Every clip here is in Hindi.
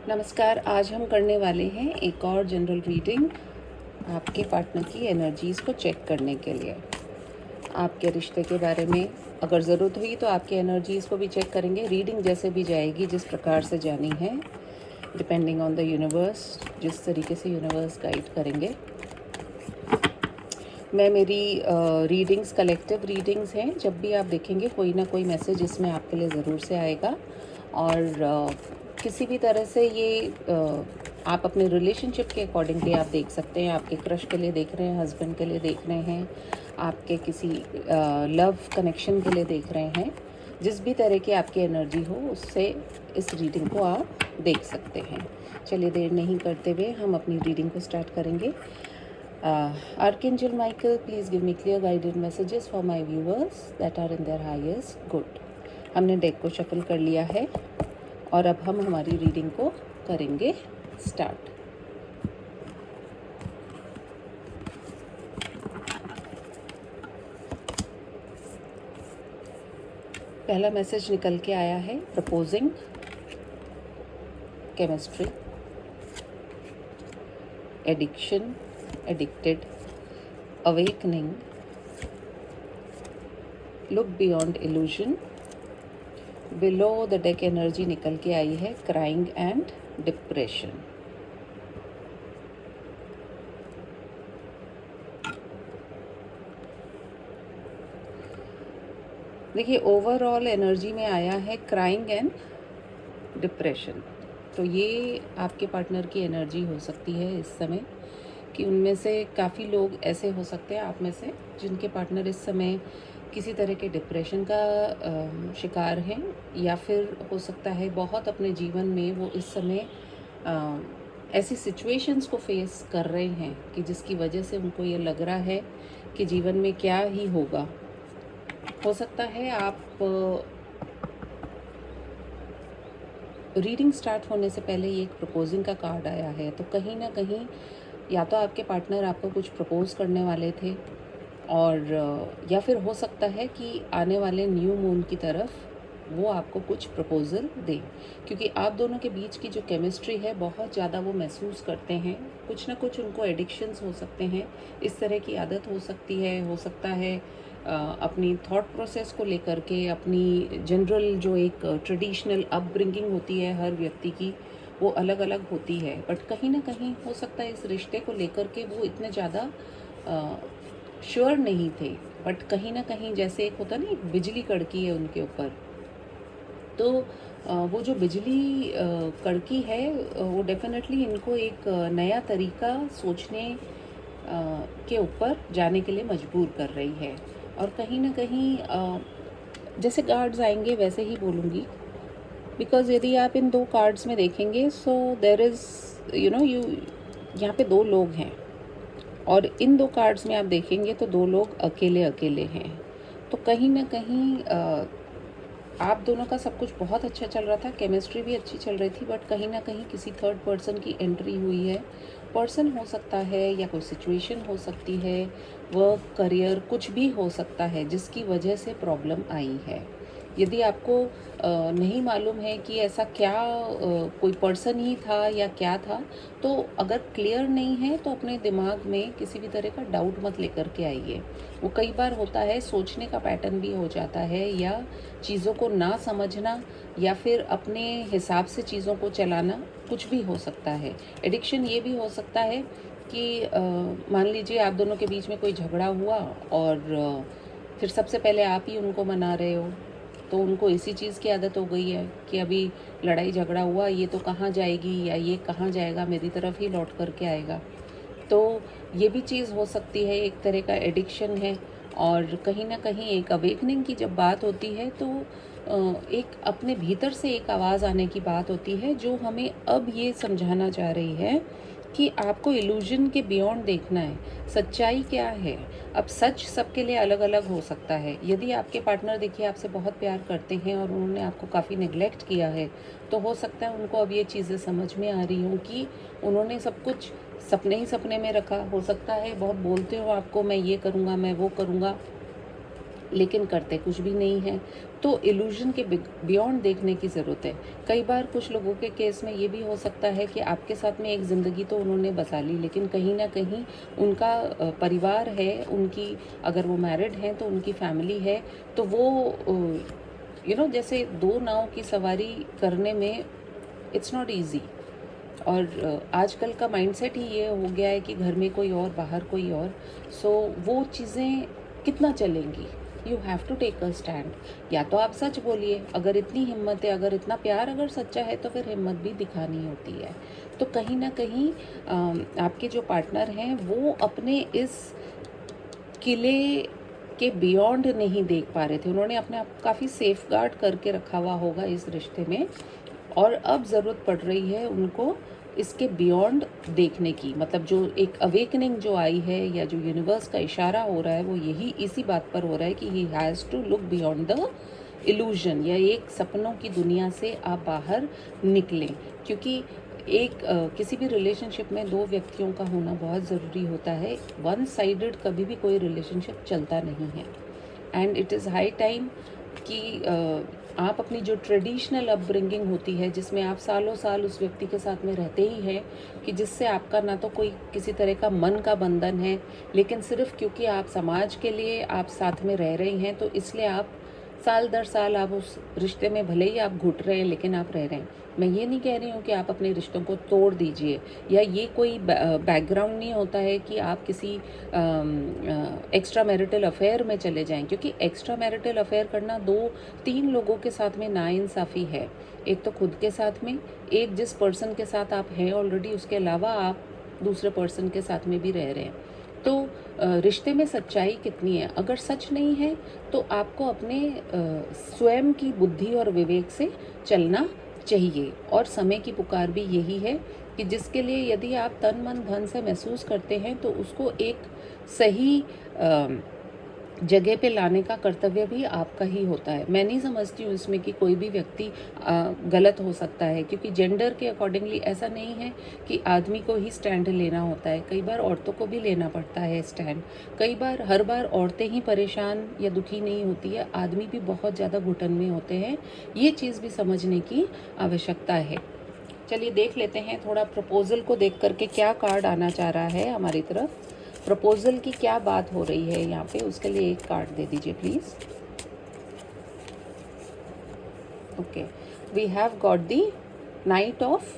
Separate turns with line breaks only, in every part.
नमस्कार। आज हम करने वाले हैं एक और जनरल रीडिंग आपके पार्टनर की एनर्जीज़ को चेक करने के लिए। आपके रिश्ते के बारे में अगर ज़रूरत हुई तो आपके एनर्जीज़ को भी चेक करेंगे। रीडिंग जैसे भी जाएगी, जिस प्रकार से जानी है, डिपेंडिंग ऑन द यूनिवर्स, जिस तरीके से यूनिवर्स गाइड करेंगे। मेरी रीडिंग्स कलेक्टिव रीडिंग्स हैं। जब भी आप देखेंगे कोई ना कोई मैसेज इसमें आपके लिए ज़रूर से आएगा। और किसी भी तरह से ये आप अपने रिलेशनशिप के अकॉर्डिंगली आप देख सकते हैं। आपके क्रश के लिए देख रहे हैं, हस्बैंड के लिए देख रहे हैं, आपके किसी लव कनेक्शन के लिए देख रहे हैं। जिस भी तरह की आपकी एनर्जी हो उससे इस रीडिंग को आप देख सकते हैं। चलिए देर नहीं करते हुए हम अपनी रीडिंग को स्टार्ट करेंगे। Archangel Michael, please give me clear guided messages for my viewers that are in their highest good. हमने डेक को शफल कर लिया है और अब हम हमारी रीडिंग को करेंगे स्टार्ट। पहला मैसेज निकल के आया है proposing, chemistry, addiction, addicted, awakening, look beyond illusion. Below the deck energy निकल के आई है क्राइंग एंड डिप्रेशन। देखिए ओवरऑल एनर्जी में आया है क्राइंग एंड डिप्रेशन। तो ये आपके पार्टनर की एनर्जी हो सकती है इस समय कि उनमें से काफ़ी लोग ऐसे हो सकते हैं आप में से जिनके पार्टनर इस समय किसी तरह के डिप्रेशन का शिकार हैं, या फिर हो सकता है बहुत अपने जीवन में वो इस समय ऐसी सिचुएशंस को फेस कर रहे हैं कि जिसकी वजह से उनको ये लग रहा है कि जीवन में क्या ही होगा। हो सकता है आप रीडिंग स्टार्ट होने से पहले ये एक प्रपोजिंग का कार्ड आया है, तो कहीं ना कहीं या तो आपके पार्टनर आपको कुछ प्रपोज करने वाले थे, और या फिर हो सकता है कि आने वाले न्यू मून की तरफ वो आपको कुछ प्रपोज़ल दें, क्योंकि आप दोनों के बीच की जो केमिस्ट्री है बहुत ज़्यादा वो महसूस करते हैं। कुछ ना कुछ उनको एडिक्शंस हो सकते हैं, इस तरह की आदत हो सकती है। हो सकता है अपनी थॉट प्रोसेस को लेकर के, अपनी जनरल जो एक ट्रेडिशनल अपब्रिंगिंग होती है हर व्यक्ति की, वो अलग अलग होती है। बट कहीं ना कहीं हो सकता है इस रिश्ते को लेकर के वो इतने ज़्यादा श्योर नहीं थे, बट कहीं ना कहीं जैसे एक होता ना, एक बिजली कड़की है उनके ऊपर, तो वो जो बिजली कड़की है वो डेफिनेटली इनको एक नया तरीका सोचने के ऊपर जाने के लिए मजबूर कर रही है। और कहीं ना कहीं जैसे कार्ड्स आएंगे वैसे ही बोलूँगी, बिकॉज यदि आप इन दो कार्ड्स में देखेंगे सो देर इज़ यू यहाँ पे दो लोग हैं, और इन दो कार्ड्स में आप देखेंगे तो दो लोग अकेले अकेले हैं। तो कहीं ना कहीं आप दोनों का सब कुछ बहुत अच्छा चल रहा था, केमिस्ट्री भी अच्छी चल रही थी, बट कहीं ना कहीं किसी थर्ड पर्सन की एंट्री हुई है। पर्सन हो सकता है या कोई सिचुएशन हो सकती है, वर्क, करियर, कुछ भी हो सकता है जिसकी वजह से प्रॉब्लम आई है। यदि आपको नहीं मालूम है कि ऐसा क्या कोई पर्सन ही था या क्या था, तो अगर क्लियर नहीं है तो अपने दिमाग में किसी भी तरह का डाउट मत लेकर के आइए। वो कई बार होता है सोचने का पैटर्न भी हो जाता है, या चीज़ों को ना समझना, या फिर अपने हिसाब से चीज़ों को चलाना, कुछ भी हो सकता है। एडिक्शन ये भी हो सकता है कि मान लीजिए आप दोनों के बीच में कोई झगड़ा हुआ और फिर सबसे पहले आप ही उनको मना रहे हो, तो उनको इसी चीज़ की आदत हो गई है कि अभी लड़ाई झगड़ा हुआ, ये तो कहाँ जाएगी या ये कहाँ जाएगा, मेरी तरफ ही लौट करके आएगा। तो ये भी चीज़ हो सकती है, एक तरह का एडिक्शन है। और कहीं ना कहीं एक अवेकनिंग की जब बात होती है तो एक अपने भीतर से एक आवाज़ आने की बात होती है, जो हमें अब ये समझाना चाह रही है कि आपको इल्यूजन के बियॉन्ड देखना है, सच्चाई क्या है। अब सच सबके लिए अलग अलग हो सकता है। यदि आपके पार्टनर देखिए आपसे बहुत प्यार करते हैं और उन्होंने आपको काफ़ी नेग्लेक्ट किया है, तो हो सकता है उनको अब ये चीज़ें समझ में आ रही हों कि उन्होंने सब कुछ सपने ही सपने में रखा। हो सकता है बहुत बोलते हो आपको, मैं ये करूँगा, मैं वो करूँगा, लेकिन करते कुछ भी नहीं है। तो इल्यूजन के बियॉन्ड देखने की ज़रूरत है। कई बार कुछ लोगों के केस में ये भी हो सकता है कि आपके साथ में एक ज़िंदगी तो उन्होंने बसा ली, लेकिन कहीं ना कहीं उनका परिवार है, उनकी अगर वो मैरिड हैं तो उनकी फैमिली है, तो वो जैसे दो नाव की सवारी करने में इट्स नॉट ईजी। और आजकल का माइंडसेट ही ये हो गया है कि घर में कोई और, बाहर कोई और। सो वो चीज़ें कितना चलेंगी? You have to take a stand. या तो आप सच बोलिए, अगर इतनी हिम्मत है, अगर इतना प्यार अगर सच्चा है, तो फिर हिम्मत भी दिखानी होती है। तो कहीं ना कहीं आपके जो पार्टनर हैं वो अपने इस किले के बियॉन्ड नहीं देख पा रहे थे। उन्होंने अपने आप काफ़ी सेफ गार्ड करके रखा हुआ होगा इस रिश्ते में, और अब ज़रूरत पड़ रही है उनको इसके बियॉन्ड देखने की। मतलब जो एक अवेकनिंग जो आई है, या जो यूनिवर्स का इशारा हो रहा है, वो यही इसी बात पर हो रहा है कि he has to look beyond the illusion, या एक सपनों की दुनिया से आप बाहर निकलें। क्योंकि किसी भी रिलेशनशिप में दो व्यक्तियों का होना बहुत ज़रूरी होता है। वन साइडेड कभी भी कोई रिलेशनशिप चलता नहीं है। And it is high time कि आप अपनी जो ट्रेडिशनल अपब्रिंगिंग होती है, जिसमें आप सालों साल उस व्यक्ति के साथ में रहते ही हैं, कि जिससे आपका ना तो कोई किसी तरह का मन का बंधन है, लेकिन सिर्फ क्योंकि आप समाज के लिए आप साथ में रह रही हैं, तो इसलिए आप साल दर साल आप उस रिश्ते में, भले ही आप घुट रहे हैं लेकिन आप रह रहे हैं। मैं ये नहीं कह रही हूँ कि आप अपने रिश्तों को तोड़ दीजिए, या ये कोई बैकग्राउंड नहीं होता है कि आप किसी एक्स्ट्रा मैरिटल अफेयर में चले जाएं, क्योंकि एक्स्ट्रा मैरिटल अफेयर करना दो तीन लोगों के साथ में नाइंसाफ़ी है। एक तो खुद के साथ में, एक जिस पर्सन के साथ आप हैं ऑलरेडी, उसके अलावा आप दूसरे पर्सन के साथ में भी रह रहे हैं। तो रिश्ते में सच्चाई कितनी है? अगर सच नहीं है तो आपको अपने स्वयं की बुद्धि और विवेक से चलना चाहिए। और समय की पुकार भी यही है कि जिसके लिए यदि आप तन मन धन से महसूस करते हैं, तो उसको एक सही जगह पे लाने का कर्तव्य भी आपका ही होता है। मैं नहीं समझती हूँ इसमें कि कोई भी व्यक्ति गलत हो सकता है, क्योंकि जेंडर के अकॉर्डिंगली ऐसा नहीं है कि आदमी को ही स्टैंड लेना होता है। कई बार औरतों को भी लेना पड़ता है स्टैंड। कई बार, हर बार औरतें ही परेशान या दुखी नहीं होती है, आदमी भी बहुत ज़्यादा घुटन में होते हैं। ये चीज़ भी समझने की आवश्यकता है। चलिए देख लेते हैं थोड़ा प्रपोजल को देख करके क्या कार्ड आना चाह रहा है हमारी तरफ। प्रपोजल की क्या बात हो रही है यहाँ पे, उसके लिए एक कार्ड दे दीजिए please. Okay, we have got the knight of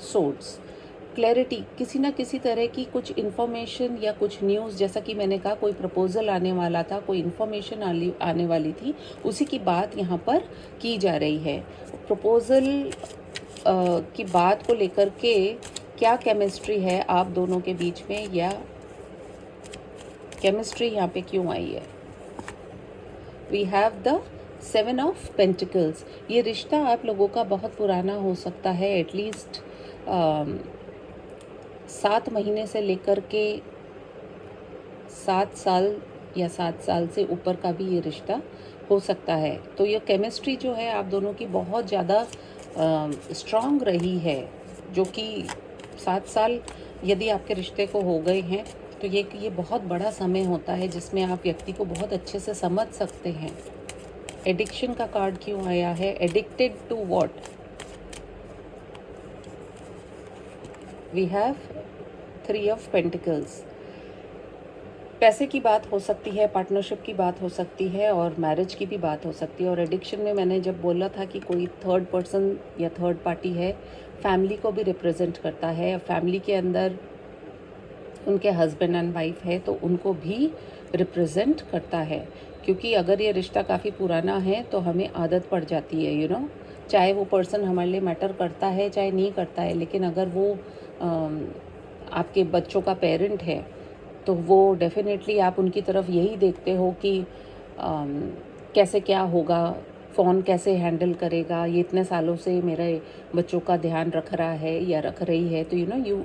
swords. Clarity, किसी ना किसी तरह की कुछ इन्फॉर्मेशन या कुछ न्यूज़, जैसा कि मैंने कहा कोई प्रपोजल आने वाला था, कोई इन्फॉर्मेशन आने वाली थी, उसी की बात यहाँ पर की जा रही है। प्रपोजल की बात को लेकर के क्या केमिस्ट्री है आप दोनों के बीच में, या केमिस्ट्री यहाँ पे क्यों आई है? We have the 7 of pentacles. ये रिश्ता आप लोगों का बहुत पुराना हो सकता है, एटलीस्ट 7 महीने से लेकर के 7 साल या 7 साल से ऊपर का भी ये रिश्ता हो सकता है। तो ये केमिस्ट्री जो है आप दोनों की बहुत ज़्यादा स्ट्रॉन्ग रही है, जो कि 7 साल यदि आपके रिश्ते को हो गए हैं, तो ये बहुत बड़ा समय होता है जिसमें आप व्यक्ति को बहुत अच्छे से समझ सकते हैं। एडिक्शन का कार्ड क्यों आया है? Addicted to what? We have 3 of pentacles. पैसे की बात हो सकती है, पार्टनरशिप की बात हो सकती है, और मैरिज की भी बात हो सकती है। और एडिक्शन में मैंने जब बोला था कि कोई थर्ड पर्सन या थर्ड पार्टी है, फैमिली को भी रिप्रेजेंट करता है। फैमिली के अंदर उनके हस्बैंड एंड वाइफ है तो उनको भी रिप्रेजेंट करता है। क्योंकि अगर ये रिश्ता काफ़ी पुराना है तो हमें आदत पड़ जाती है, चाहे वो पर्सन हमारे लिए मैटर करता है चाहे नहीं करता है, लेकिन अगर वो आपके बच्चों का पेरेंट है तो वो डेफिनेटली आप उनकी तरफ यही देखते हो कि कैसे क्या होगा, फ़ोन कैसे हैंडल करेगा, ये इतने सालों से मेरे बच्चों का ध्यान रख रहा है या रख रही है। तो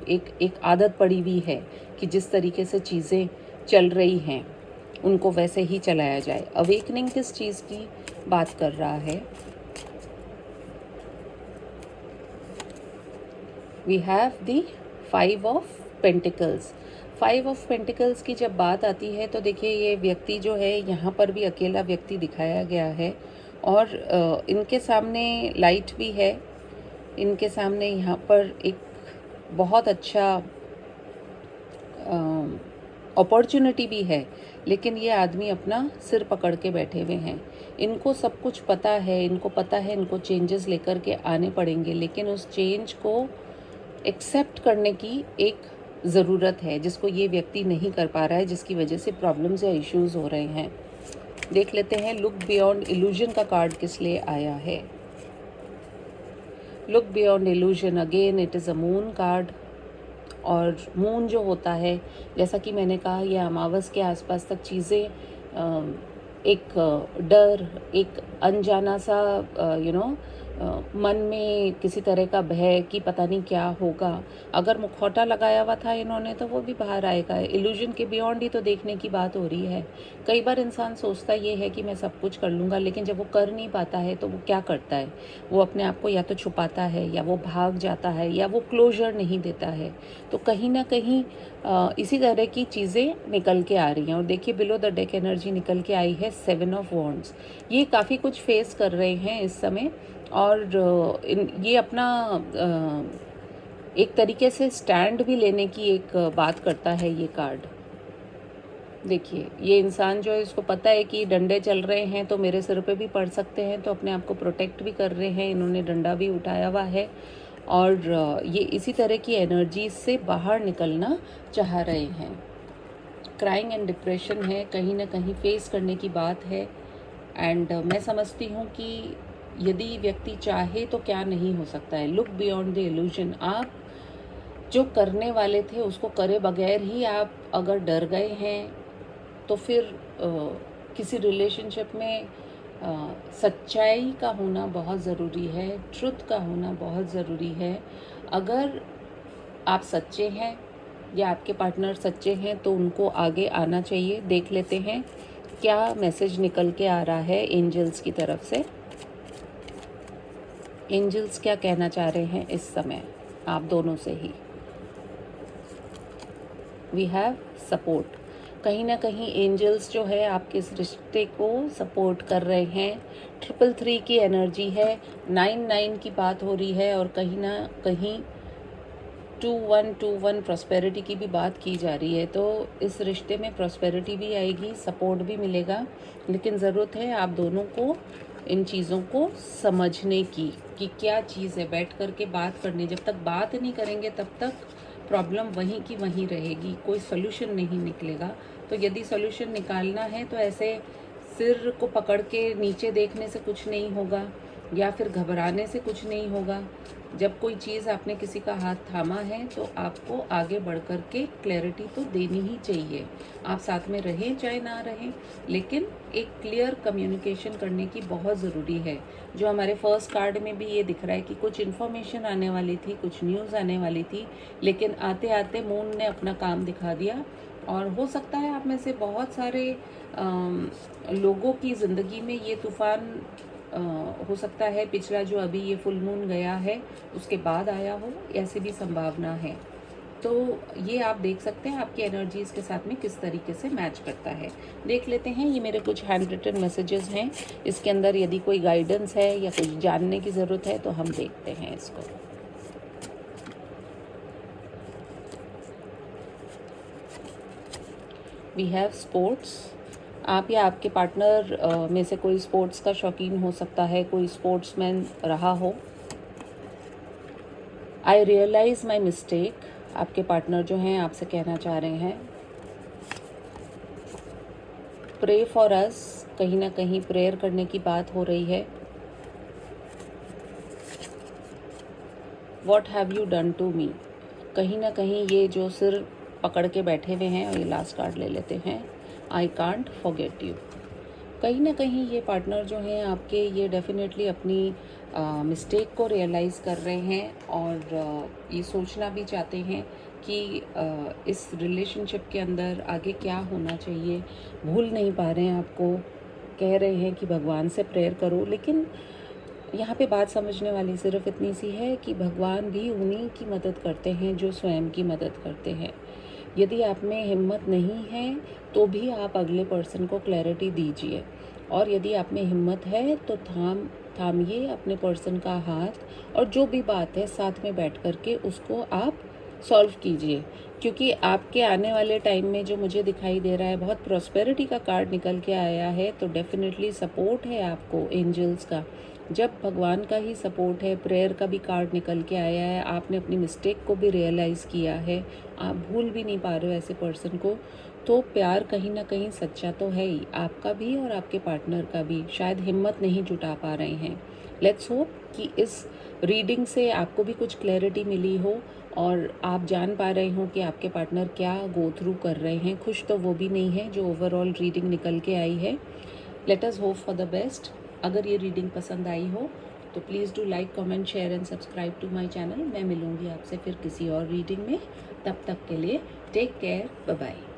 एक आदत पड़ी हुई है कि जिस तरीके से चीज़ें चल रही हैं उनको वैसे ही चलाया जाए। अवेकनिंग किस चीज़ की बात कर रहा है? We have the 5 of pentacles. Five of pentacles की जब बात आती है तो देखिए ये व्यक्ति जो है यहाँ पर भी अकेला व्यक्ति दिखाया गया है, और इनके सामने लाइट भी है, इनके सामने यहाँ पर एक बहुत अच्छा अपॉर्चुनिटी भी है, लेकिन ये आदमी अपना सिर पकड़ के बैठे हुए हैं। इनको सब कुछ पता है, इनको पता है इनको चेंजेस लेकर के आने पड़ेंगे, लेकिन उस चेंज को एक्सेप्ट करने की एक ज़रूरत है जिसको ये व्यक्ति नहीं कर पा रहा है, जिसकी वजह से प्रॉब्लम्स या इश्यूज हो रहे हैं। देख लेते हैं लुक बियॉन्ड इल्यूजन का कार्ड किस लिए आया है। Look beyond illusion, again it is a moon card. और मून जो होता है, जैसा कि मैंने कहा, यह अमावस के आसपास तक चीज़ें एक डर, एक अनजाना सा मन में किसी तरह का भय कि पता नहीं क्या होगा। अगर मुखौटा लगाया हुआ था इन्होंने तो वो भी बाहर आएगा। इल्यूजन के बियॉन्ड ही तो देखने की बात हो रही है। कई बार इंसान सोचता ये है कि मैं सब कुछ कर लूँगा, लेकिन जब वो कर नहीं पाता है तो वो क्या करता है, वो अपने आप को या तो छुपाता है, या वो भाग जाता है, या वो क्लोजर नहीं देता है। तो कहीं ना कहीं इसी तरह की चीज़ें निकल के आ रही हैं। और देखिए बिलो द डेक एनर्जी निकल के आई है 7 ऑफ वॉन्ड्स। ये काफ़ी कुछ फेस कर रहे हैं इस समय, और ये अपना एक तरीके से स्टैंड भी लेने की एक बात करता है ये कार्ड। देखिए ये इंसान जो है, इसको पता है कि डंडे चल रहे हैं तो मेरे सिर पे भी पड़ सकते हैं, तो अपने आप को प्रोटेक्ट भी कर रहे हैं। इन्होंने डंडा भी उठाया हुआ है, और ये इसी तरह की एनर्जी से बाहर निकलना चाह रहे हैं। क्राइंग एंड डिप्रेशन है, कहीं ना कहीं फेस करने की बात है। एंड मैं समझती हूँ कि यदि व्यक्ति चाहे तो क्या नहीं हो सकता है। लुक बियॉन्ड द इल्यूजन, आप जो करने वाले थे उसको करे बगैर ही आप अगर डर गए हैं तो फिर किसी रिलेशनशिप में सच्चाई का होना बहुत ज़रूरी है, ट्रुथ का होना बहुत ज़रूरी है। अगर आप सच्चे हैं या आपके पार्टनर सच्चे हैं तो उनको आगे आना चाहिए। देख लेते हैं क्या मैसेज निकल के आ रहा है एंजल्स की तरफ से। एंजल्स क्या कहना चाह रहे हैं इस समय आप दोनों से ही। वी हैव सपोर्ट, कहीं ना कहीं एंजल्स जो है आपके इस रिश्ते को सपोर्ट कर रहे हैं। 333 की एनर्जी है, 99 की बात हो रही है, और कहीं ना कहीं 2121 प्रॉस्पेरिटी की भी बात की जा रही है। तो इस रिश्ते में प्रॉस्पेरिटी भी आएगी, सपोर्ट भी मिलेगा, लेकिन ज़रूरत है आप दोनों को इन चीज़ों को समझने की कि क्या चीज़ है। बैठ कर के बात करनी, जब तक बात नहीं करेंगे तब तक प्रॉब्लम वहीं की वहीं रहेगी, कोई सोल्यूशन नहीं निकलेगा। तो यदि सोल्यूशन निकालना है तो ऐसे सिर को पकड़ के नीचे देखने से कुछ नहीं होगा, या फिर घबराने से कुछ नहीं होगा। जब कोई चीज़ आपने किसी का हाथ थामा है तो आपको आगे बढ़ कर के क्लैरिटी तो देनी ही चाहिए। आप साथ में रहें चाहे ना रहें, लेकिन एक क्लियर कम्युनिकेशन करने की बहुत ज़रूरी है। जो हमारे फर्स्ट कार्ड में भी ये दिख रहा है कि कुछ इन्फॉर्मेशन आने वाली थी, कुछ न्यूज़ आने वाली थी, लेकिन आते आते मून ने अपना काम दिखा दिया। और हो सकता है आप में से बहुत सारे लोगों की ज़िंदगी में ये तूफ़ान हो सकता है पिछला जो अभी ये फुल मून गया है उसके बाद आया हो, ऐसी भी संभावना है। तो ये आप देख सकते हैं आपकी एनर्जीज़ के साथ में किस तरीके से मैच करता है। देख लेते हैं, ये मेरे कुछ हैंड रिटन मैसेजेस हैं, इसके अंदर यदि कोई गाइडेंस है या कुछ जानने की ज़रूरत है तो हम देखते हैं इसको। वी हैव स्पोर्ट्स, आप या आपके पार्टनर में से कोई स्पोर्ट्स का शौकीन हो सकता है, कोई स्पोर्ट्समैन रहा हो। आई रियलाइज़ माई मिस्टेक, आपके पार्टनर जो हैं आपसे कहना चाह रहे हैं। प्रे फॉर अस, कहीं ना कहीं प्रेयर करने की बात हो रही है। What have you done to me, कहीं ना कहीं ये जो सिर पकड़ के बैठे हुए हैं, और ये लास्ट कार्ड ले लेते हैं, आई कांट फॉरगेट यू। कहीं ना कहीं ये पार्टनर जो हैं आपके, ये डेफिनेटली अपनी मिस्टेक को रियलाइज़ कर रहे हैं, और ये सोचना भी चाहते हैं कि इस रिलेशनशिप के अंदर आगे क्या होना चाहिए। भूल नहीं पा रहे हैं आपको, कह रहे हैं कि भगवान से प्रेयर करो, लेकिन यहाँ पे बात समझने वाली सिर्फ इतनी सी है कि भगवान भी उन्हीं की मदद करते हैं जो स्वयं की मदद करते हैं। यदि आप में हिम्मत नहीं है तो भी आप अगले पर्सन को क्लैरिटी दीजिए, और यदि आप में हिम्मत है तो थामिए अपने पर्सन का हाथ, और जो भी बात है साथ में बैठ कर के उसको आप सॉल्व कीजिए। क्योंकि आपके आने वाले टाइम में जो मुझे दिखाई दे रहा है, बहुत प्रॉस्पेरिटी का कार्ड निकल के आया है, तो डेफिनेटली सपोर्ट है आपको एंजल्स का। जब भगवान का ही सपोर्ट है, प्रेयर का भी कार्ड निकल के आया है, आपने अपनी मिस्टेक को भी रियलाइज़ किया है, आप भूल भी नहीं पा रहे हो ऐसे पर्सन को, तो प्यार कहीं ना कहीं सच्चा तो है ही, आपका भी और आपके पार्टनर का भी। शायद हिम्मत नहीं जुटा पा रहे हैं। लेट्स होप कि इस रीडिंग से आपको भी कुछ क्लैरिटी मिली हो और आप जान पा रहे हो कि आपके पार्टनर क्या गो थ्रू कर रहे हैं। खुश तो वो भी नहीं है जो ओवरऑल रीडिंग निकल के आई है। Let us hope for the best. अगर ये रीडिंग पसंद आई हो तो please do like, comment, share and subscribe to my channel. मैं मिलूँगी आपसे फिर किसी और रीडिंग में। तब तक के लिए टेक केयर, बाय बाय।